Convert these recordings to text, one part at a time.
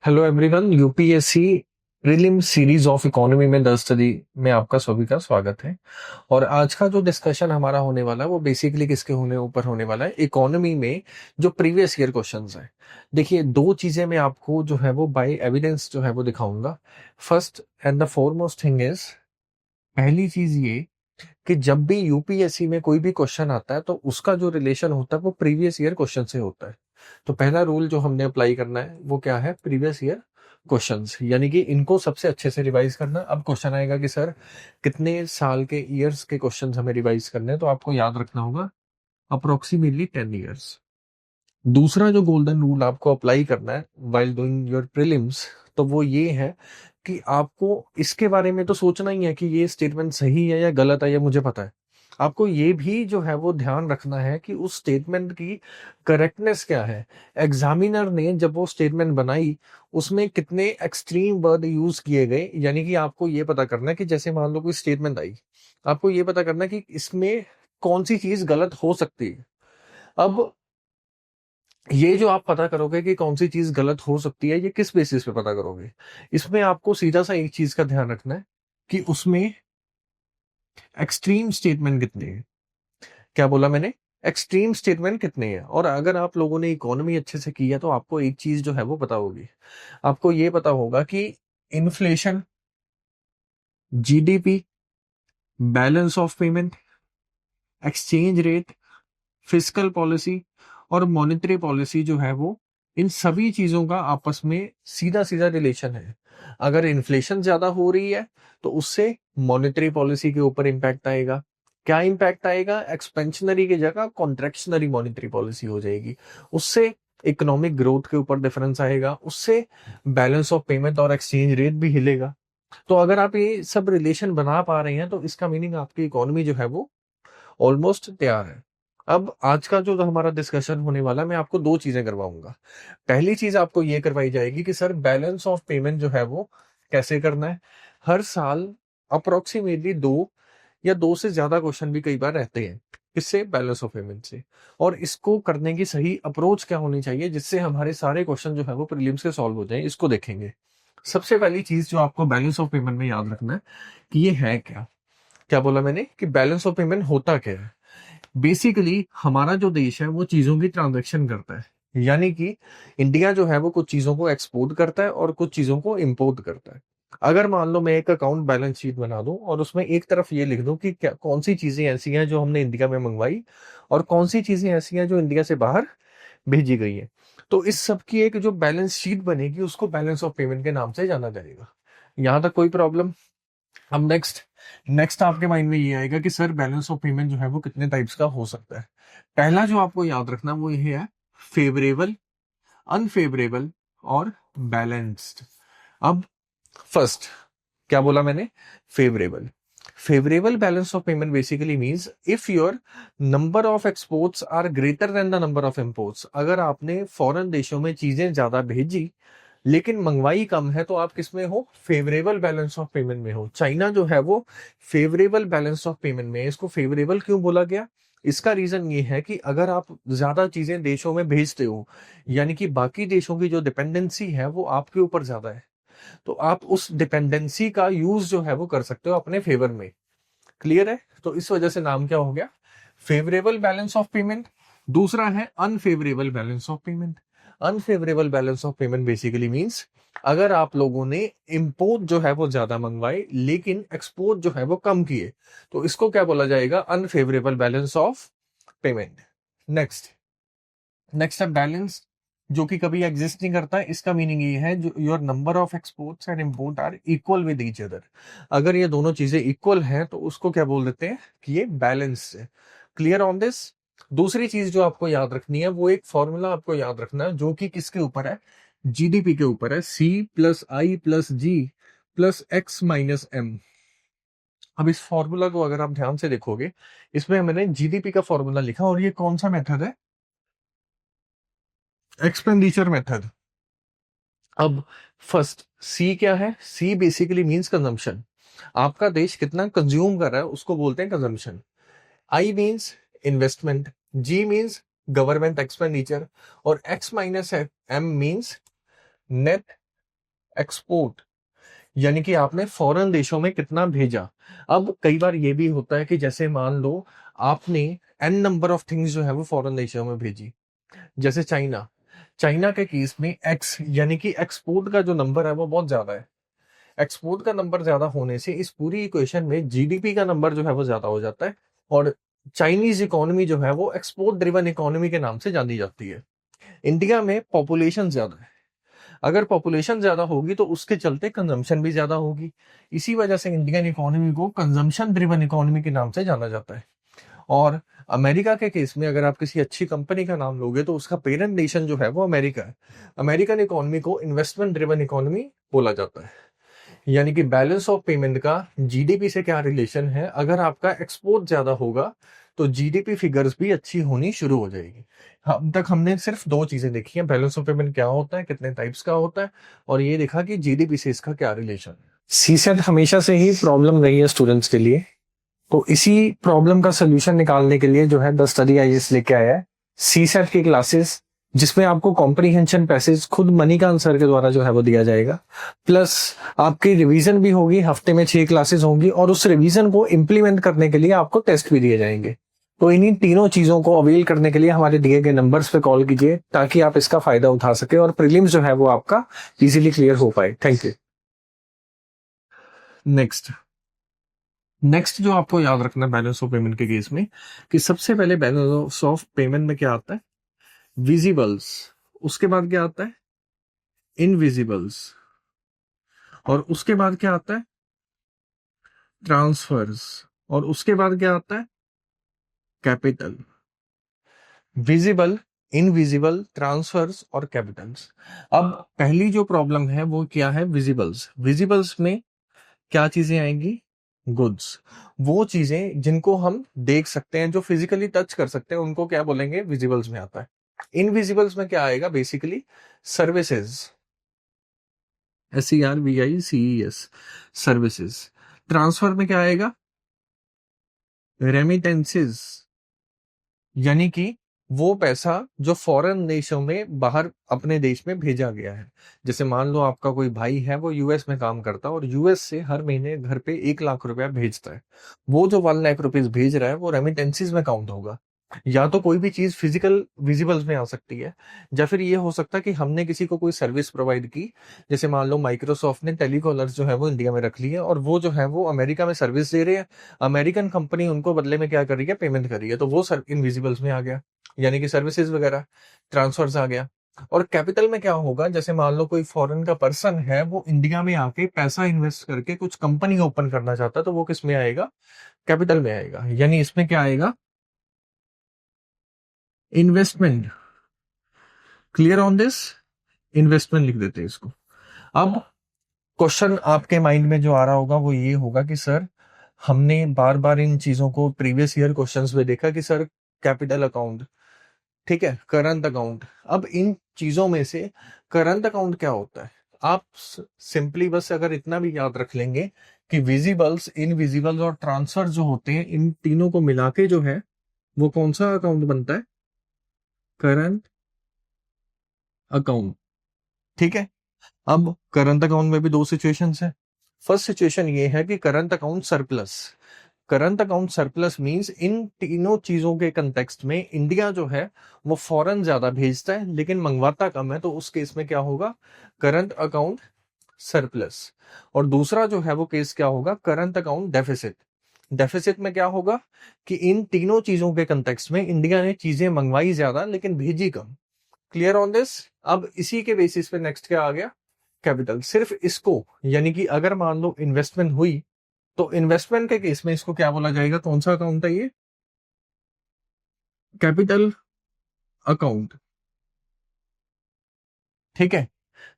Hello everyone, UPSC prelim series of economy में 10 study में आपका सभी का स्वागत है। और आज का जो डिस्कशन हमारा होने वाला है वो बेसिकली किसके ऊपर होने वाला है, इकोनॉमी में जो प्रीवियस ईयर क्वेश्चंस हैं। देखिए, दो चीजें मैं आपको जो है वो बाय एविडेंस जो है वो दिखाऊंगा। First and the foremost thing is, पहली चीज ये कि जब भी यूपीएससी में कोई भी क्वेश्चन आता है तो उसका जो रिलेशन होता है वो प्रीवियस ईयर क्वेश्चन से होता है। तो पहला रूल जो हमने अप्लाई करना है वो क्या है, प्रीवियस ईयर क्वेश्चंस, यानी कि इनको सबसे अच्छे से रिवाइज करना। अब क्वेश्चन आएगा कि सर कितने साल के ईयर्स के क्वेश्चंस हमें रिवाइज करने हैं, तो आपको याद रखना होगा अप्रोक्सीमेटली 10 ईयर्स। दूसरा जो गोल्डन रूल आपको अप्लाई करना है वाइल डूइंग योर प्रीलिम्स, तो वो ये है कि आपको इसके बारे में तो सोचना ही है कि ये स्टेटमेंट सही है या गलत है, ये मुझे पता है। आपको ये भी जो है वो ध्यान रखना है कि उस स्टेटमेंट की करेक्टनेस क्या है। एग्जामिनर ने जब वो स्टेटमेंट बनाई उसमें कितने एक्सट्रीम वर्ड यूज किए गए, यानी कि आपको ये पता करना है कि जैसे मान लो कोई स्टेटमेंट आई, आपको ये पता करना है कि इसमें कौन सी चीज गलत हो सकती है। अब ये जो आप पता करोगे कि कौन सी चीज गलत हो सकती है, ये किस बेसिस पे पता करोगे। इसमें आपको सीधा सा एक चीज का ध्यान रखना है कि उसमें एक्सट्रीम स्टेटमेंट कितने हैं। क्या बोला मैंने? एक्सट्रीम स्टेटमेंट कितने हैं। और अगर आप लोगों ने इकोनॉमी अच्छे से की है तो आपको एक चीज जो है वो पता होगी। आपको ये पता होगा कि inflation, GDP, balance of payment, exchange rate, fiscal policy और मॉनेटरी पॉलिसी जो है वो, इन सभी चीजों का आपस में सीधा सीधा रिलेशन है। अगर इन्फ्लेशन ज्यादा हो रही है तो उससे मॉनेटरी पॉलिसी के ऊपर इंपैक्ट आएगा। क्या इंपैक्ट आएगा? एक्सपेंशनरी की जगह कॉन्ट्रेक्शनरी मॉनेटरी पॉलिसी हो जाएगी। उससे इकोनॉमिक ग्रोथ के ऊपर डिफरेंस आएगा, उससे बैलेंस ऑफ पेमेंट और एक्सचेंज रेट भी हिलेगा। तो अगर आप ये सब रिलेशन बना पा रहे हैं तो इसका मीनिंग आपकी इकोनॉमी जो है वो ऑलमोस्ट तैयार है। अब आज का जो हमारा डिस्कशन होने वाला है, मैं आपको दो चीजें करवाऊंगा। पहली चीज आपको ये करवाई जाएगी कि सर बैलेंस ऑफ पेमेंट जो है वो कैसे करना है। हर साल अप्रोक्सीमेटली दो या दो से ज्यादा क्वेश्चन भी कई बार रहते हैं इससे, बैलेंस ऑफ पेमेंट से। और इसको करने की सही अप्रोच क्या होनी चाहिए जिससे हमारे सारे क्वेश्चन जो है वो प्रीलिम्स के सॉल्व हो जाए, इसको देखेंगे। सबसे पहली चीज जो आपको बैलेंस ऑफ पेमेंट में याद रखना है कि ये है क्या। क्या बोला मैंने कि बैलेंस ऑफ पेमेंट होता क्या है? बेसिकली हमारा जो देश है वो चीजों की ट्रांजैक्शन करता है, यानी कि इंडिया जो है वो कुछ चीजों को एक्सपोर्ट करता है और कुछ चीजों को इंपोर्ट करता है। अगर मान लो मैं एक अकाउंट बैलेंस शीट बना दूं और उसमें एक तरफ ये लिख दूं कि क्या कौन सी चीजें ऐसी हैं जो हमने इंडिया में मंगवाई और कौन सी चीजें ऐसी हैं जो इंडिया से बाहर भेजी गई है, तो इस सब की एक जो बैलेंस शीट बनेगी उसको बैलेंस ऑफ पेमेंट के नाम से जाना जाएगा। यहां तक कोई प्रॉब्लम? अब नेक्स्ट नेक्स्ट आपके माइंड में ये आएगा कि सर बैलेंस ऑफ पेमेंट जो है वो कितने टाइप्स का हो सकता है। पहला जो आपको याद रखना वो ये है, फेवरेबल, अनफेवरेबल और बैलेंस्ड। अब फर्स्ट, क्या बोला मैंने? Favourable. Favourable balance of payment basically means if your number of exports are greater than the number of imports. अगर आपने फॉरेन देशों में चीजें ज्यादा भेजी लेकिन मंगवाई कम है तो आप किस में हो? फेवरेबल बैलेंस ऑफ पेमेंट में हो। चाइना जो है वो फेवरेबल बैलेंस ऑफ पेमेंट में है। इसको फेवरेबल क्यों बोला गया? इसका रीजन ये है कि अगर आप ज्यादा चीजें देशों में भेजते हो, यानी कि बाकी देशों की जो डिपेंडेंसी है वो आपके ऊपर ज्यादा है, तो आप उस डिपेंडेंसी का यूज जो है वो कर सकते हो अपने फेवर में। क्लियर है? तो इस वजह से नाम क्या हो गया? Favourable balance of payment. दूसरा है unfavourable balance of payment. Unfavourable balance of payment basically means अगर आप लोगों ने इंपोर्ट जो है वो ज्यादा मंगवाए लेकिन एक्सपोर्ट जो है वो कम किए, तो इसको क्या बोला जाएगा? Unfavourable balance of payment. Next next है बैलेंस, जो कि कभी एग्जिस्ट नहीं करता है। इसका मीनिंग ये है जो your number of exports and import are equal with each other. अगर ये दोनों चीजें इक्वल हैं तो उसको क्या बोल देते हैं कि ये बैलेंस है। Clear on this? दूसरी चीज जो आपको याद रखनी है वो एक फॉर्मूला आपको याद रखना है जो कि किसके ऊपर है? जीडीपी के ऊपर है। सी प्लस आई प्लस जी प्लस एक्स माइनस एम। अब इस फॉर्मूला को अगर आप ध्यान से देखोगे, इसमें मैंने जीडीपी का फॉर्मूला लिखा और ये कौन सा मेथड है? Expenditure method. अब फर्स्ट सी क्या है? See basically means consumption. आपका देश कितना कंज्यूम कर रहा है उसको बोलते हैं consumption. I means investment, G means government expenditure और X minus M means net export यानी कि आपने फॉरेन देशों में कितना भेजा। अब कई बार ये भी होता है कि जैसे मान लो आपने एन नंबर ऑफ थिंग्स जो है वो फॉरेन देशों में भेजी, जैसे चाइना। चाइना के केस में एक्स यानी कि एक्सपोर्ट का जो नंबर है वो बहुत ज्यादा है। एक्सपोर्ट का नंबर ज्यादा होने से इस पूरी इक्वेशन में जीडीपी का नंबर जो है वो ज्यादा हो जाता है, और चाइनीज इकोनॉमी जो है वो एक्सपोर्ट ड्रिवन इकोनॉमी के नाम से जानी जाती है। इंडिया में पॉपुलेशन ज्यादा है, अगर पॉपुलेशन ज्यादा होगी तो उसके चलते कंजम्पशन भी ज्यादा होगी। इसी वजह से इंडियन इकोनॉमी को कंजम्पशन ड्रिवन इकोनॉमी के नाम से जाना जाता है। और अमेरिका के केस में अगर आप किसी अच्छी कंपनी का नाम लोगे तो उसका पेरेंट नेशन जो है वो अमेरिका है। अमेरिकन इकोनॉमी को इन्वेस्टमेंट ड्रिवन इकोनॉमी बोला जाता है। यानी कि बैलेंस ऑफ पेमेंट का जीडीपी से क्या रिलेशन है, अगर आपका एक्सपोर्ट ज्यादा होगा तो जीडीपी फिगर्स भी अच्छी होनी शुरू हो जाएगी। अब तक हमने सिर्फ दो चीजें देखी हैं, बैलेंस ऑफ पेमेंट क्या होता है, कितने टाइप्स का होता है, और ये देखा कि जीडीपी से इसका क्या रिलेशन है। सीसेट हमेशा से ही प्रॉब्लम रही है स्टूडेंट्स के लिए, तो इसी प्रॉब्लम का सोल्यूशन निकालने के लिए जो है द स्टडी आईएएस लेके आया है सीसेट की क्लासेस, जिसमें आपको कॉम्प्रीहेंशन पैसेज खुद मणिकांत सर के द्वारा जो है वो दिया जाएगा। प्लस आपकी रिवीजन भी होगी, हफ्ते में 6 क्लासेस होंगी, और उस रिवीजन को इम्प्लीमेंट करने के लिए आपको टेस्ट भी दिए जाएंगे। तो इन्हीं तीनों चीजों को अवेल करने के लिए हमारे दिए गए नंबर्स पे कॉल कीजिए, ताकि आप इसका फायदा उठा सके और प्रीलिम्स जो है वो आपका इजीली क्लियर हो पाए। Thank you. नेक्स्ट जो आपको याद रखना है बैलेंस ऑफ पेमेंट के केस में, कि सबसे पहले बैलेंस ऑफ पेमेंट में क्या आता है, विजिबल्स, उसके बाद क्या आता है, इनविजिबल्स, और उसके बाद क्या आता है, ट्रांसफर्स, और उसके बाद क्या आता है, कैपिटल। विजिबल, इनविजिबल, ट्रांसफर्स और कैपिटल्स। अब पहली जो प्रॉब्लम है वो क्या है, विजिबल्स। विजिबल्स में क्या चीजें आएंगी, गुड्स। वो चीजें जिनको हम देख सकते हैं, जो फिजिकली टच कर सकते हैं, उनको क्या बोलेंगे, विजिबल्स में आता है। इनविजिबल्स में क्या आएगा, basically services, SERVICES, services. Transfer में क्या आएगा, रेमिटेंसेस, यानी कि वो पैसा जो फॉरेन देशों में बाहर अपने देश में भेजा गया है। जैसे मान लो आपका कोई भाई है, वो यूएस में काम करता है और यूएस से हर महीने घर पे 1 लाख रुपया भेजता है, वो जो 1 लाख रुपीज भेज रहा है वो रेमिटेंसीज में काउंट होगा। या तो कोई भी चीज फिजिकल विजिबल्स में आ सकती है, या फिर ये हो सकता है कि हमने किसी को कोई सर्विस प्रोवाइड की। जैसे मान लो माइक्रोसॉफ्ट ने टेलीकॉलर्स जो है वो इंडिया में रख ली है, और वो जो है वो अमेरिका में सर्विस दे रहे हैं। अमेरिकन कंपनी उनको बदले में क्या कर रही है, पेमेंट कर रही है, तो वो इनविजिबल्स में आ गया, यानी कि सर्विसेज वगैरह, ट्रांसफर्स आ गया। और कैपिटल में क्या होगा, जैसे मान लो कोई फॉरेन का पर्सन है, वो इंडिया में आके पैसा इन्वेस्ट करके कुछ कंपनी ओपन करना चाहता है, तो वो किस में आएगा, कैपिटल में आएगा। यानी इसमें क्या आएगा, investment. Clear on this, investment लिख देते हैं इसको। अब क्वेश्चन आपके माइंड में जो आ रहा होगा वो ये होगा कि सर, हमने बार बार इन चीजों को प्रीवियस ईयर क्वेश्चंस में देखा कि सर कैपिटल अकाउंट, ठीक है, करंट अकाउंट। अब इन चीजों में से करंट अकाउंट क्या होता है, आप सिंपली बस अगर इतना भी याद रख लेंगे कि विजिबल्स, इनविजिबल्स और ट्रांसफर जो होते हैं, इन तीनों को मिला के जो है वो कौन सा अकाउंट बनता है, करंट अकाउंट। ठीक है। अब करंट अकाउंट में भी दो सिचुएशंस है। फर्स्ट सिचुएशन ये है कि current account surplus. Current account surplus means इन तीनों चीजों के कंटेक्स्ट में इंडिया जो है वो फॉरेन ज्यादा भेजता है लेकिन मंगवाता कम है, तो उस केस में क्या होगा, करंट अकाउंट सरप्लस। और दूसरा जो है वो केस क्या होगा, करंट अकाउंट डेफिसिट। डेफिसिट में क्या होगा कि इन तीनों चीजों के कंटेक्स्ट में इंडिया ने चीजें मंगवाई ज्यादा लेकिन भेजी कम। Clear on this. अब इसी के बेसिस पे नेक्स्ट क्या आ गया, कैपिटल। सिर्फ इसको, यानी कि अगर मान लो इन्वेस्टमेंट हुई, तो इन्वेस्टमेंट के केस में इसको क्या बोला जाएगा, कौन सा अकाउंट है ये, कैपिटल अकाउंट। ठीक है,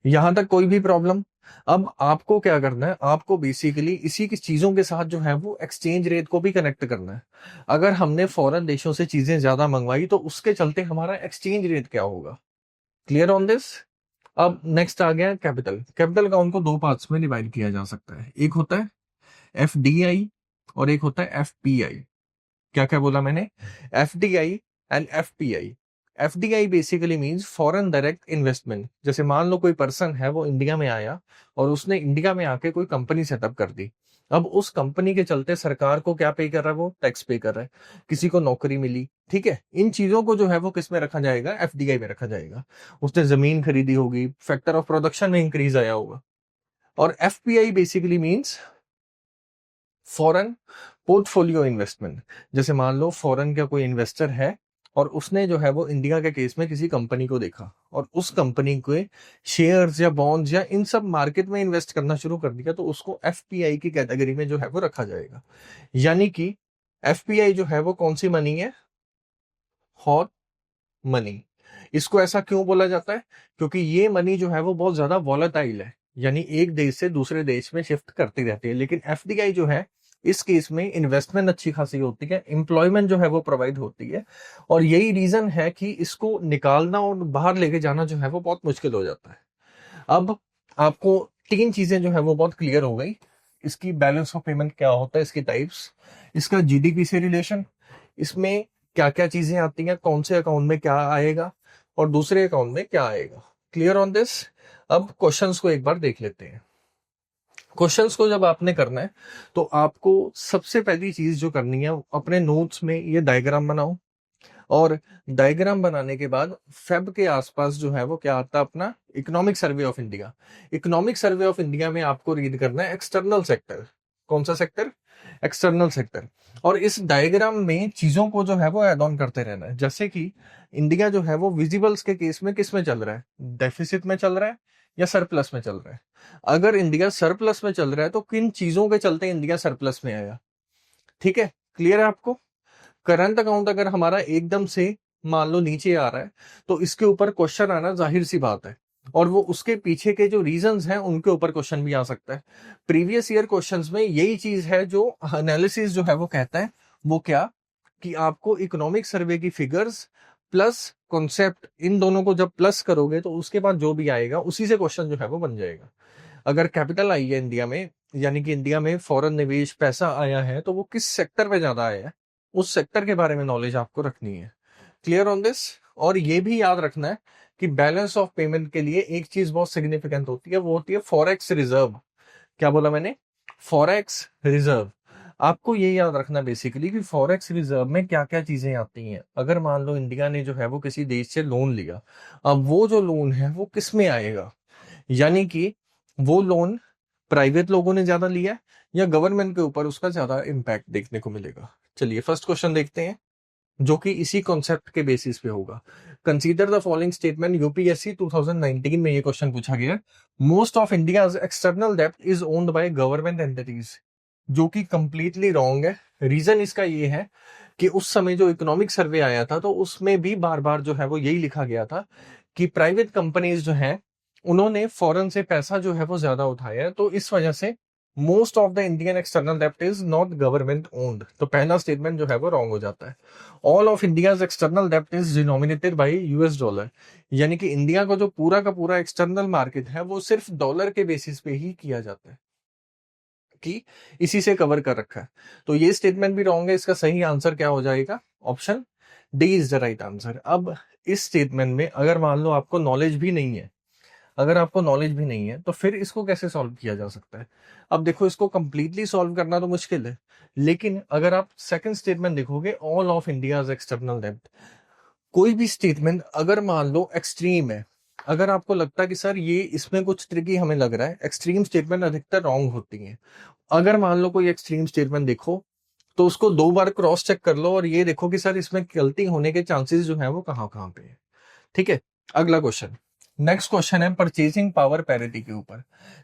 यहां तक कोई भी प्रॉब्लम। अब आपको क्या करना है, आपको बेसिकली इसी की चीजों के साथ जो है वो एक्सचेंज रेट को भी कनेक्ट करना है। अगर हमने फॉरेन देशों से चीजें ज्यादा मंगवाई तो उसके चलते हमारा एक्सचेंज रेट क्या होगा। Clear on this. अब नेक्स्ट आ गया कैपिटल। कैपिटल अकाउंट को दो पार्ट्स में डिवाइड किया जा सकता है, एक होता है FDI और एक होता है FPI। क्या क्या बोला मैंने, FDI and FPI। FDI basically means foreign direct investment. जैसे मान लो कोई पर्सन है वो इंडिया में आया और उसने इंडिया में आके कोई कंपनी सेटअप कर दी। अब उस कंपनी के चलते सरकार को क्या पे कर रहा है, वो टैक्स पे कर रहा है, किसी को नौकरी मिली, ठीक है, इन चीजों को जो है वो किस में रखा जाएगा, एफडीआई में रखा जाएगा। उसने जमीन खरीदी होगी, फैक्टर ऑफ प्रोडक्शन में इंक्रीज आया होगा। और FPI basically means foreign portfolio investment. जैसे मान लो फॉरेन का कोई इन्वेस्टर है और उसने जो है वो इंडिया के केस में किसी कंपनी को देखा और उस कंपनी के शेयर्स या बॉन्ड्स या इन सब मार्केट में इन्वेस्ट करना शुरू कर दिया, तो उसको एफपीआई की कैटेगरी में जो है वो रखा जाएगा। यानी कि एफपीआई जो है वो कौन सी मनी है, हॉट मनी। इसको ऐसा क्यों बोला जाता है, क्योंकि ये मनी जो है वो बहुत ज्यादा वॉलेटाइल है, यानी एक देश से दूसरे देश में शिफ्ट करती रहती है। लेकिन एफडीआई जो है इस केस में इन्वेस्टमेंट अच्छी खासी होती है, एम्प्लॉयमेंट जो है वो प्रोवाइड होती है, और यही रीजन है कि इसको निकालना और बाहर लेके जाना जो है वो बहुत मुश्किल हो जाता है। अब आपको तीन चीजें जो है वो बहुत क्लियर हो गई। इसकी बैलेंस ऑफ पेमेंट क्या होता है, इसकी टाइप्स, इसका जीडीपी से रिलेशन, इसमें क्या क्या चीजें आती हैं, कौन से अकाउंट में क्या आएगा और दूसरे अकाउंट में क्या आएगा। Clear on this. अब क्वेश्चंस को एक बार देख लेते हैं। क्वेश्चंस को जब आपने करना है तो आपको सबसे पहली चीज जो करनी है, अपने नोट्स में ये डायग्राम बनाओ, और डायग्राम बनाने के बाद फेब के आसपास जो है वो क्या आता है, अपना economic survey of India. Economic survey of India में आपको रीड करना है एक्सटर्नल सेक्टर। कौन सा सेक्टर, एक्सटर्नल सेक्टर। और इस डायग्राम में चीजों को जो है वो एड ऑन करते रहना है। जैसे कि इंडिया जो है वो विजिबल्स के केस में किस में चल रहा है, डेफिसिट में चल रहा है या सरप्लस में चल रहा है। अगर इंडिया सरप्लस में चल रहा है तो किन चीजों के चलते इंडिया सरप्लस में आया, ठीक है, क्लियर है आपको। करंट अकाउंट अगर हमारा एकदम से मान लो नीचे आ रहा है तो इसके ऊपर क्वेश्चन आना जाहिर सी बात है, और वो उसके पीछे के जो रीजंस हैं उनके ऊपर क्वेश्चन भी आ सकता है। प्रीवियस ईयर क्वेश्चंस में यही चीज है जो एनालिसिस जो है वो कहता है, वो क्या, कि आपको इकोनॉमिक सर्वे की फिगर्स प्लस कॉन्सेप्ट, इन दोनों को जब प्लस करोगे तो उसके बाद जो भी आएगा उसी से क्वेश्चन जो है वो बन जाएगा। अगर कैपिटल आई है इंडिया में, यानी कि इंडिया में फॉरेन निवेश पैसा आया है, तो वो किस सेक्टर में ज्यादा आया है, उस सेक्टर के बारे में नॉलेज आपको रखनी है। Clear on this. और ये भी याद रखना है कि बैलेंस ऑफ पेमेंट के लिए एक चीज बहुत सिग्निफिकेंट होती है, वो होती है फॉरेक्स रिजर्व। क्या बोला मैंने, फॉरेक्स रिजर्व। आपको ये याद रखना बेसिकली कि फॉरेक्स रिजर्व में क्या क्या चीजें आती हैं। अगर मान लो इंडिया ने जो है वो किसी देश से लोन लिया, अब वो जो लोन है वो किस में आएगा, यानी कि वो लोन प्राइवेट लोगों ने ज्यादा लिया है या गवर्नमेंट के ऊपर उसका ज्यादा इम्पैक्ट देखने को मिलेगा। चलिए फर्स्ट क्वेश्चन देखते हैं, जो कि इसी कॉन्सेप्ट के बेसिस पे होगा। Consider the following statement. UPSC 2019 में ये क्वेश्चन पूछा गया। मोस्ट ऑफ इंडियाज एक्सटर्नल डेब्ट is owned by government entities, जो कि कंप्लीटली रॉन्ग है। रीजन इसका ये है कि उस समय जो इकोनॉमिक सर्वे आया था तो उसमें भी बार बार जो है वो यही लिखा गया था कि प्राइवेट कंपनीज जो है उन्होंने फॉरेन से पैसा जो है वो ज्यादा उठाया है, तो इस वजह से most of the Indian external डेब्ट इज नॉट गवर्नमेंट ओन्ड। तो पहला स्टेटमेंट जो है वो रॉन्ग हो जाता है। ऑल ऑफ इंडियाज एक्सटर्नल डेब्ट is denominated bye US dollar, यानी कि इंडिया का जो पूरा का पूरा एक्सटर्नल मार्केट है वो सिर्फ डॉलर के बेसिस पे ही किया जाता है, कि इसी से कवर कर रखा है। तो ये स्टेटमेंट भी रॉन्ग है। इसका सही आंसर क्या हो जाएगा, option D is the right answer. अब इस स्टेटमेंट में अगर मान लो आपको नॉलेज भी नहीं है, अगर आपको नॉलेज भी नहीं है तो फिर इसको कैसे सॉल्व किया जा सकता है। अब देखो, इसको कंप्लीटली सॉल्व करना तो मुश्किल है, लेकिन अगर आप सेकंड स्टेटमेंट देखोगे, ऑल ऑफ इंडियाज एक्सटर्नल डेब्ट, कोई भी स्टेटमेंट अगर मान लो एक्सट्रीम है, अगर आपको लगता है कि सर ये इसमें कुछ ट्रिकी हमें लग रहा है, एक्सट्रीम स्टेटमेंट अधिकतर रॉन्ग होती है। अगर मान लो कोई एक्सट्रीम स्टेटमेंट देखो तो उसको दो बार क्रॉस चेक कर लो और ये देखो कि सर इसमें गलती होने के चांसेस जो है वो कहाँ कहाँ पे है। ठीक है, अगला क्वेश्चन, नेक्स्ट क्वेश्चन है परचेजिंग पावर पैरिटी के ऊपर।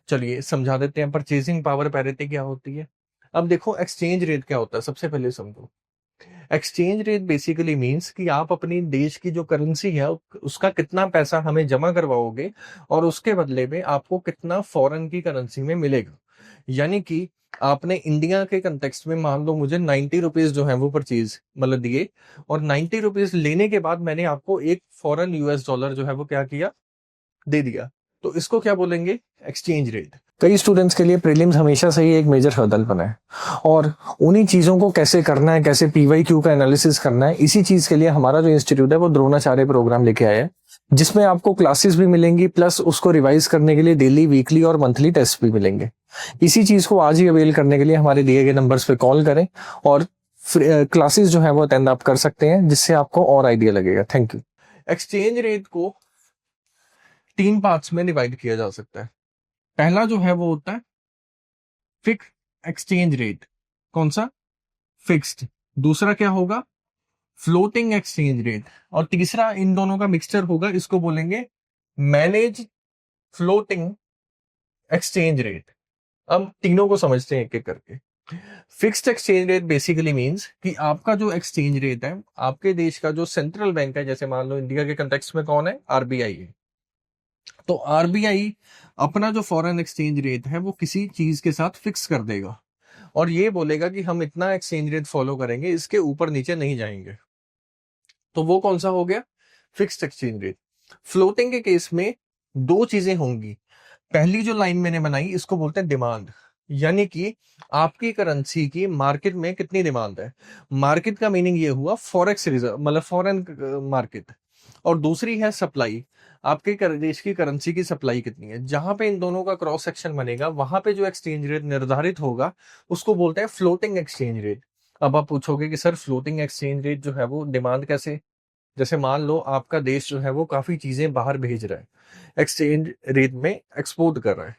चलिए समझा देते हैं परचेजिंग पावर पैरिटी क्या होती है। अब देखो, एक्सचेंज रेट क्या होता है, सबसे पहले समझो। एक्सचेंज रेट बेसिकली मींस कि आप अपनी देश की जो करेंसी है उसका कितना पैसा हमें जमा करवाओगे और उसके बदले में आपको कितना फॉरेन की करेंसी में मिलेगा। यानी कि आपने इंडिया के कंटेक्स्ट में मान लो मुझे 90 रुपीज जो है वो परचेज मतलब दिए, और 90 रुपीज लेने के बाद मैंने आपको एक फॉरेन यूएस डॉलर जो है वो क्या किया, दे दिया। तो इसको क्या बोलेंगे, एक्सचेंज रेट। कई स्टूडेंट्स के लिए प्रीलिम्स हमेशा से ही एक मेजर हर्डल बना है, और उन्हीं चीज़ों को कैसे करना है, कैसे पीवाईक्यू का एनालिसिस करना है, इसी चीज़ के लिए हमारा जो इंस्टीट्यूट है वो द्रोणाचार्य प्रोग्राम लेके आया है, जिसमें आपको क्लासेस भी मिलेंगी, प्लस उसको रिवाइज करने के लिए डेली, वीकली और मंथली टेस्ट भी मिलेंगे। इसी चीज़ को आज ही अवेल करने के लिए हमारे दिए गए नंबर्स पे कॉल करें और क्लासेस जो है वो अटेंड आप कर सकते हैं, जिससे आपको और आइडिया लगेगा। Thank you. एक्सचेंज रेट को 3 पार्ट्स में डिवाइड किया जा सकता है। पहला जो है वो होता है फिक्स एक्सचेंज रेट। कौन सा? फिक्स्ड। दूसरा क्या होगा? Floating exchange rate. और तीसरा इन दोनों का मिक्सचर होगा, इसको बोलेंगे मैनेज फ्लोटिंग एक्सचेंज रेट। अब तीनों को समझते हैं एक एक करके। Fixed exchange rate basically means कि आपका जो एक्सचेंज रेट है, आपके देश का जो सेंट्रल बैंक है, जैसे मान लो इंडिया के कंटेक्स्ट में कौन है? आरबीआई है। तो आरबीआई अपना जो फॉरेन एक्सचेंज रेट है वो किसी चीज के साथ फिक्स कर देगा और ये बोलेगा कि हम इतना एक्सचेंज रेट फॉलो करेंगे, इसके ऊपर नीचे नहीं जाएंगे। तो वो कौन सा हो गया? Fixed exchange rate. फ्लोटिंग के केस में दो चीजें होंगी। पहली जो लाइन मैंने बनाई, इसको बोलते हैं डिमांड, यानी कि आपकी करेंसी की मार्केट में कितनी डिमांड है। मार्केट का मीनिंग ये हुआ फॉरेक्स रिजर्व, मतलब फॉरेन मार्केट। और दूसरी है सप्लाई, आपके देश की करेंसी की सप्लाई कितनी है। जहां पे इन दोनों का क्रॉस सेक्शन बनेगा, वहां पे जो एक्सचेंज रेट निर्धारित होगा उसको बोलते हैं फ्लोटिंग एक्सचेंज रेट। अब आप पूछोगे कि सर फ्लोटिंग एक्सचेंज रेट जो है वो डिमांड कैसे? जैसे मान लो आपका देश जो है वो काफी चीजें बाहर भेज रहा है, एक्सचेंज रेट में एक्सपोर्ट कर रहा है।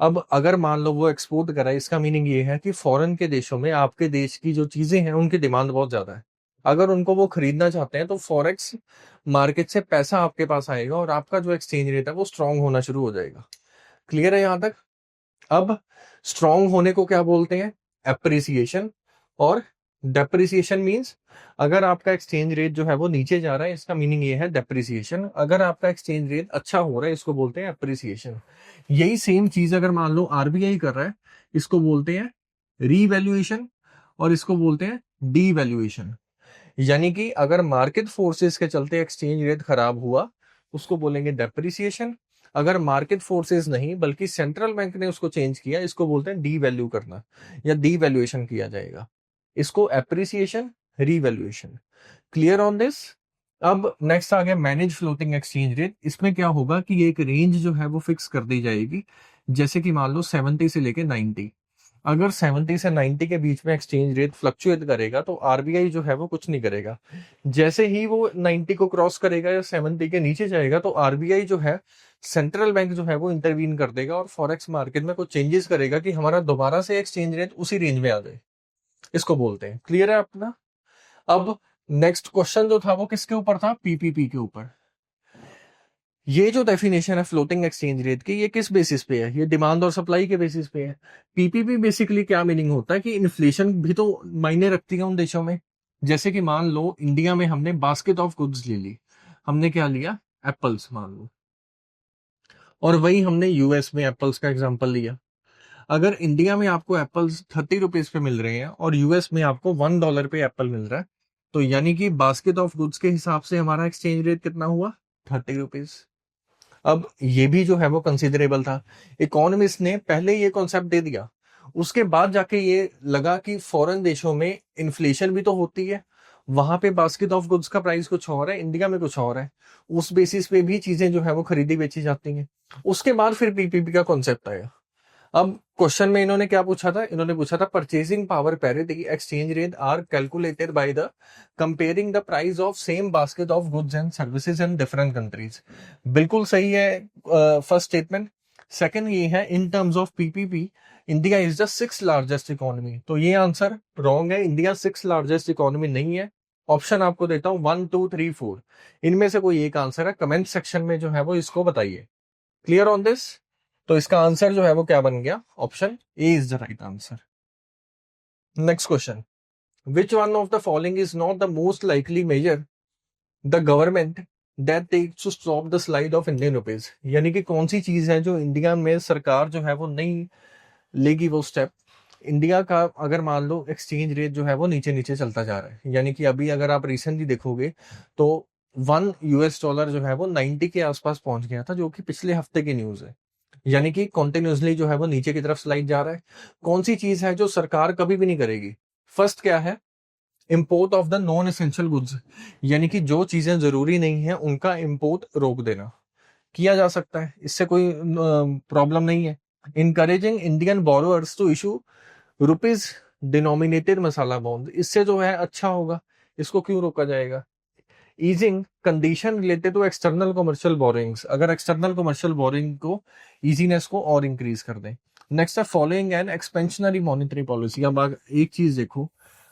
अब अगर मान लो वो एक्सपोर्ट कर रहा है, इसका मीनिंग ये है कि फॉरेन के देशों में आपके देश की जो चीजें हैं उनकी डिमांड बहुत ज्यादा है। अगर उनको वो खरीदना चाहते हैं तो फॉरेक्स मार्केट से पैसा आपके पास आएगा और आपका जो एक्सचेंज रेट है वो स्ट्रांग होना शुरू हो जाएगा। क्लियर है यहां तक? अब स्ट्रांग होने को क्या बोलते हैं? एप्रिसिएशन। और डेप्रिसिएशन मींस अगर आपका एक्सचेंज रेट जो है वो नीचे जा रहा है, इसका मीनिंग ये है डेप्रिसिएशन। अगर आपका एक्सचेंज रेट अच्छा हो रहा है, इसको बोलते हैं एप्रिसिएशन। यही सेम चीज अगर मान लो आरबीआई कर रहा है, इसको बोलते हैं रीवैल्यूएशन और इसको बोलते हैं डीवैल्यूएशन। यानी कि अगर मार्केट फोर्सेस के चलते एक्सचेंज रेट खराब हुआ, उसको बोलेंगे डेप्रिसिएशन। अगर मार्केट फोर्सेस नहीं बल्कि सेंट्रल बैंक ने उसको चेंज किया, इसको बोलते हैं डीवैल्यू करना या डीवैल्यूएशन किया जाएगा। इसको appreciation, revaluation. Clear on this? अब नेक्स्ट आ गया मैनेज फ्लोटिंग एक्सचेंज रेट। इसमें क्या होगा कि एक रेंज जो है वो फिक्स कर दी जाएगी, जैसे कि मान लो 70 से लेके 90। अगर 70 से 90 के बीच में एक्सचेंज रेट फ्लक्चुएट करेगा तो आरबीआई जो है वो कुछ नहीं करेगा। जैसे ही वो 90 को क्रॉस करेगा या 70 के नीचे जाएगा तो आरबीआई जो है, सेंट्रल बैंक जो है वो इंटरवीन कर देगा और फॉरेक्स मार्केट में कुछ चेंजेस करेगा कि हमारा दोबारा से एक्सचेंज रेट उसी रेंज में आ जाए। इसको बोलते हैं। क्लियर है अपना? अब नेक्स्ट क्वेश्चन जो था वो किसके ऊपर था? पीपीपी के ऊपर। ये जो डेफिनेशन है फ्लोटिंग एक्सचेंज रेट की, ये किस बेसिस पे है? ये डिमांड और सप्लाई के बेसिस पे है। पीपीपी बेसिकली क्या मीनिंग होता है कि इन्फ्लेशन भी तो मायने रखती है उन देशों में। जैसे कि मान लो इंडिया में हमने बास्केट ऑफ गुड्स ले ली, हमने क्या लिया? एप्पल्स मान लो। और वही हमने यूएस में एप्पल्स का एग्जांपल लिया। अगर इंडिया में आपको एप्पल्स 30 रुपीज पे मिल रहे हैं और यूएस में आपको $1 पे एप्पल मिल रहा है, तो यानी कि बास्केट ऑफ गुड्स के हिसाब से हमारा एक्सचेंज रेट कितना हुआ? 30 रुपीज। अब ये भी जो है वो कंसिडरेबल था। इकोनॉमिस्ट ने पहले ये कॉन्सेप्ट दे दिया, उसके बाद जाके ये लगा कि फॉरेन देशों में इन्फ्लेशन भी तो होती है, वहां पे बास्केट ऑफ गुड्स का प्राइस कुछ और है, इंडिया में कुछ और है, उस बेसिस पे भी चीजें जो है वो खरीदी बेची जाती हैं। उसके बाद फिर पीपीपी का कॉन्सेप्ट आया। अब क्वेश्चन में इन्होंने क्या पूछा था? इन्होंने पूछा था purchasing power parity exchange rate are calculated by the comparing the price of same basket of goods and services in different countries. बिल्कुल सही है फर्स्ट स्टेटमेंट। सेकंड ये है in terms of PPP India is the 6th largest economy. तो ये answer wrong है, India 6th largest economy नहीं है। ऑप्शन आपको देता हूं 1 2 3 4, इनमें से कोई एक आंसर है। कमेंट सेक्शन में जो है वो इसको बताइए। Clear on this? तो इसका आंसर जो है वो क्या बन गया? Option A is the right answer. Next question, which one of the following is not the most likely measure the government that takes to stop the slide of Indian rupees. यानी कि कौन सी चीज है जो इंडिया में सरकार जो है वो नहीं लेगी वो स्टेप। इंडिया का अगर मान लो एक्सचेंज रेट जो है वो नीचे नीचे चलता जा रहा है, यानी कि अभी अगर आप रिसेंटली देखोगे तो $1 जो है वो 90 के आसपास पहुंच गया था, जो कि पिछले हफ्ते की न्यूज है। यानी कि कॉन्टिन्यूसली जो है वो नीचे की तरफ स्लाइड जा रहा है। कौन सी चीज है जो सरकार कभी भी नहीं करेगी? फर्स्ट क्या है? Import of the non essential goods, यानी कि जो चीजें जरूरी नहीं है उनका इंपोर्ट रोक देना। किया जा सकता है, इससे कोई प्रॉब्लम नहीं है। Encouraging Indian borrowers to issue rupees denominated masala bond, इससे जो है अच्छा होगा, इसको क्यों रोका जाएगा? Easing condition related to external commercial borrowings, अगर एक्सटर्नल कमर्शियल बोरिंग को इजीनेस को और इंक्रीज कर दें। नेक्स्ट है following an expansionary monetary policy. अब एक चीज देखो,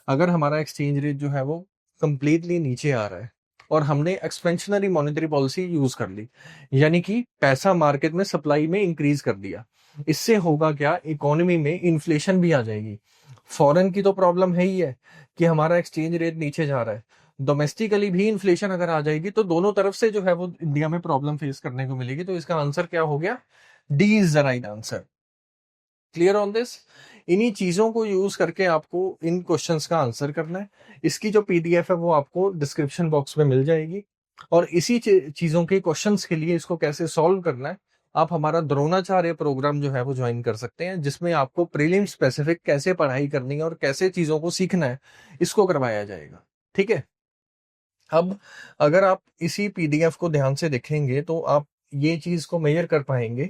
अगर हमारा एक्सचेंज रेट जो है वो कंप्लीटली नीचे आ रहा है और हमने एक्सपेंशनरी मॉनेटरी पॉलिसी यूज कर ली, यानी कि पैसा मार्केट में सप्लाई में इंक्रीज कर दिया, इससे होगा क्या? इकोनॉमी में इन्फ्लेशन भी आ जाएगी। फॉरेन की तो प्रॉब्लम है ही है कि हमारा एक्सचेंज रेट नीचे जा रहा है, डोमेस्टिकली भी इन्फ्लेशन अगर आ जाएगी तो दोनों तरफ से जो है वो इंडिया में प्रॉब्लम फेस करने को मिलेगी। तो इसका आंसर क्या हो गया? D is the right answer. Clear on this? इन्हीं चीजों को यूज करके आपको इन क्वेश्चंस का आंसर करना है। इसकी जो पीडीएफ है वो आपको डिस्क्रिप्शन बॉक्स में मिल जाएगी, और इसी चीजों के क्वेश्चंस के लिए इसको कैसे सॉल्व करना है, आप हमारा द्रोणाचार्य प्रोग्राम जो है वो ज्वाइन कर सकते हैं, जिसमें आपको प्रीलिम स्पेसिफिक कैसे पढ़ाई करनी है और कैसे चीजों को सीखना है, इसको करवाया जाएगा। ठीक है। अब अगर आप इसी पीडीएफ को ध्यान से देखेंगे तो आप ये चीज को मेजर कर पाएंगे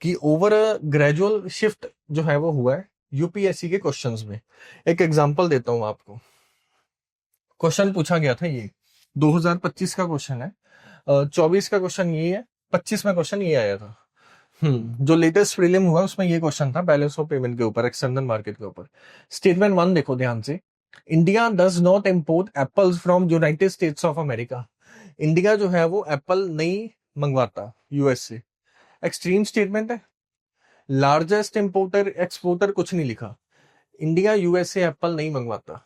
कि ओवर अ ग्रेजुअल शिफ्ट जो है वो हुआ है यूपीएससी के क्वेश्चंस में। एक एग्जांपल देता हूं आपको। क्वेश्चन पूछा गया था ये 2025 का क्वेश्चन है, 24 का क्वेश्चन ये है, 25 में क्वेश्चन ये आया था। जो लेटेस्ट प्रीलिम हुआ उसमें ये क्वेश्चन था बैलेंस ऑफ पेमेंट के ऊपर, एक्सटर्नल मार्केट के ऊपर। स्टेटमेंट 1 देखो ध्यान से, India does not import apples from United states of America. India जो है वो एप्पल नहीं मंगवाता यूएस से। एक्सट्रीम स्टेटमेंट है। लार्जेस्ट इंपोर्टर एक्सपोर्टर कुछ नहीं लिखा, इंडिया यूएस से एप्पल नहीं मंगवाता।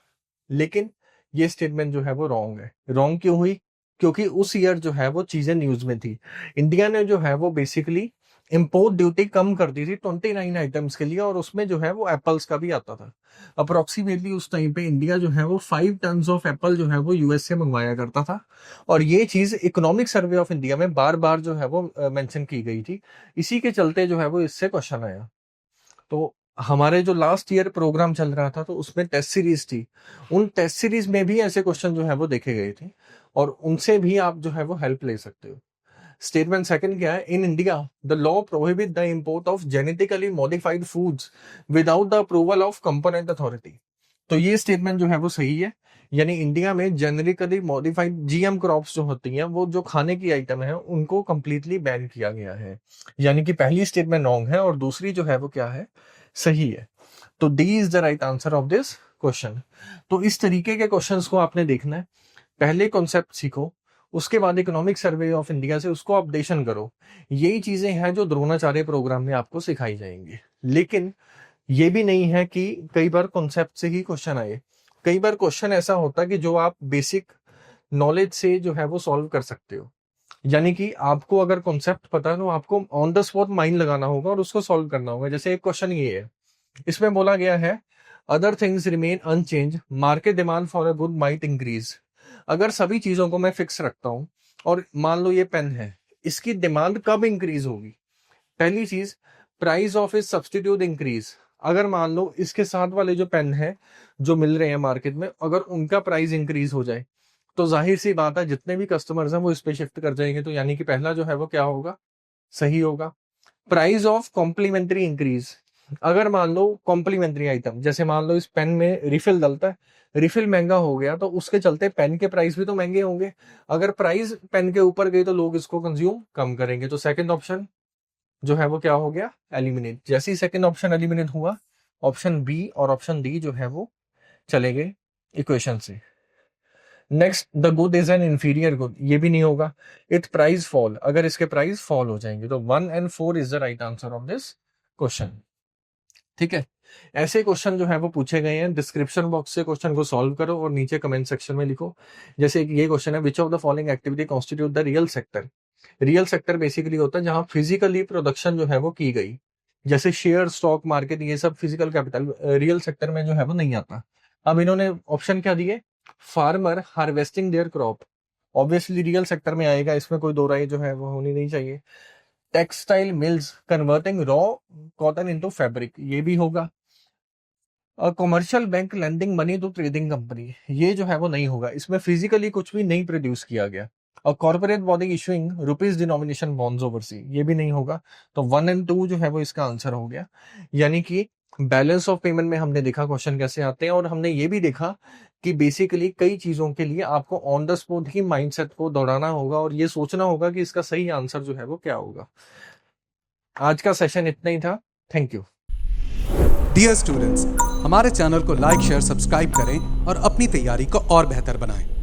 लेकिन ये स्टेटमेंट जो है वो रॉन्ग है। रॉन्ग क्यों हुई? क्योंकि उस ईयर जो है वो चीजें न्यूज में थी। इंडिया ने जो है वो बेसिकली इंपोर्ट ड्यूटी कम कर दी थी 29 आइटम्स के लिए, और उसमें जो है वो एप्पल्स का भी आता था। अप्रोक्सीमेटली उस टाइम पे इंडिया जो है वो 5 टन ऑफ एप्पल जो है वो यूएस से मंगवाया करता था। और ये चीज इकोनॉमिक सर्वे ऑफ इंडिया में बार बार जो है वो मेंशन की गई थी। इसी के चलते जो है वो इससे क्वेश्चन आया। तो हमारे जो लास्ट ईयर प्रोग्राम चल रहा था तो उसमें टेस्ट सीरीज थी, उन टेस्ट सीरीज में भी ऐसे क्वेश्चन जो है वो देखे गए थे, और उनसे भी आप जो है वो हेल्प ले सकते हो। स्टेटमेंट सेकंड क्या है? In India the law prohibit the import of genetically modified foods without the approval of component authority. तो ये स्टेटमेंट जो है वो सही है, यानी इंडिया में जेनेटिकली मॉडिफाइड जीएम क्रॉप्स जो होती हैं वो जो खाने की आइटम है उनको कंप्लीटली बैन किया गया है। यानी कि पहली स्टेटमेंट रॉन्ग है और दूसरी जो है वो क्या है? सही है। तो D is the right answer of this question. तो इस तरीके के क्वेश्चंस को आपने देखना है, पहले कॉन्सेप्ट सीखो, उसके बाद इकोनॉमिक सर्वे ऑफ इंडिया से उसको अपडेशन करो। यही चीजें हैं जो द्रोणाचार्य प्रोग्राम में आपको सिखाई जाएंगी। लेकिन ये भी नहीं है कि कई बार कॉन्सेप्ट से ही क्वेश्चन आए। कई बार क्वेश्चन ऐसा होता है कि जो आप बेसिक नॉलेज से जो है वो सॉल्व कर सकते हो। यानी कि आपको अगर कॉन्सेप्ट पता है तो आपको ऑन द स्पॉट माइंड लगाना होगा और उसको सॉल्व करना होगा। जैसे एक क्वेश्चन ये है, इसमें बोला गया है other things remain unchange, market demand for a good might increase. अगर सभी चीजों को मैं फिक्स रखता हूं और मान लो ये पेन है, इसकी डिमांड कब इंक्रीज होगी? पहली चीज, price of is substitute increase. अगर मान लो इसके साथ वाले जो पेन है जो मिल रहे हैं मार्केट में, अगर उनका प्राइस इंक्रीज हो जाए तो जाहिर सी बात है जितने भी कस्टमर्स हैं वो इस पे शिफ्ट कर जाएंगे। तो यानी कि पहला जो है वो क्या होगा? सही होगा। Price of complementary increase. अगर मान लो कॉम्प्लीमेंट्री आइटम, जैसे मान लो इस पेन में रिफिल डलता है, रिफिल महंगा हो गया तो उसके चलते पेन के प्राइस भी तो महंगे होंगे। अगर प्राइस पेन के ऊपर गई तो लोग इसको कंज्यूम कम करेंगे। तो सेकंड ऑप्शन जो है वो क्या हो गया? एलिमिनेट। जैसे ही सेकंड ऑप्शन एलिमिनेट हुआ, ऑप्शन बी और ऑप्शन डी जो है वो चले गए इक्वेशन से। Next, the good is an inferior good, ये भी नहीं होगा। इट प्राइस फॉल, अगर इसके प्राइस फॉल हो जाएंगे तो 1 and 4 is the right answer of this question. ठीक है। ऐसे क्वेश्चन जो है वो पूछे गए हैं, डिस्क्रिप्शन बॉक्स से क्वेश्चन को सॉल्व करो और नीचे कमेंट सेक्शन में लिखो। जैसे ये क्वेश्चन है, which of the following activity constitute the real sector. Real sector basically होता है जहां फिजिकली प्रोडक्शन जो है वो की गई, जैसे शेयर, स्टॉक मार्केट, ये सब फिजिकल कैपिटल रियल सेक्टर में जो है वो नहीं आता। अब इन्होंने ऑप्शन क्या दिए? Farmer harvesting their crop, obviously real sector में आएगा, इसमें कोई दो राय जो है वो होनी नहीं चाहिए। Textile mills converting raw cotton into fabric, ये भी होगा। Commercial bank lending money to trading company, ये जो है वो नहीं होगा, इसमें फिजिकली कुछ भी नहीं प्रोड्यूस किया गया। और corporate body issuing rupees denomination bonds oversee, ये भी नहीं होगा। तो 1 और 2 जो है वो इसका आंसर हो गया। यानी कि बैलेंस ऑफ पेमेंट में हमने देखा क्वेश्चन कैसे आते हैं, और हमने ये भी देखा कि बेसिकली कई चीजों के लिए आपको on the spot he mindset को दौड़ाना होगा और ये सोचना होगा कि इसका सही आंसर जो है वो क्या होगा। आज का सेशन इतना ही था। Thank you. डियर स्टूडेंट्स, हमारे चैनल को लाइक शेयर सब्सक्राइब करें और अपनी तैयारी को और बेहतर बनाएं।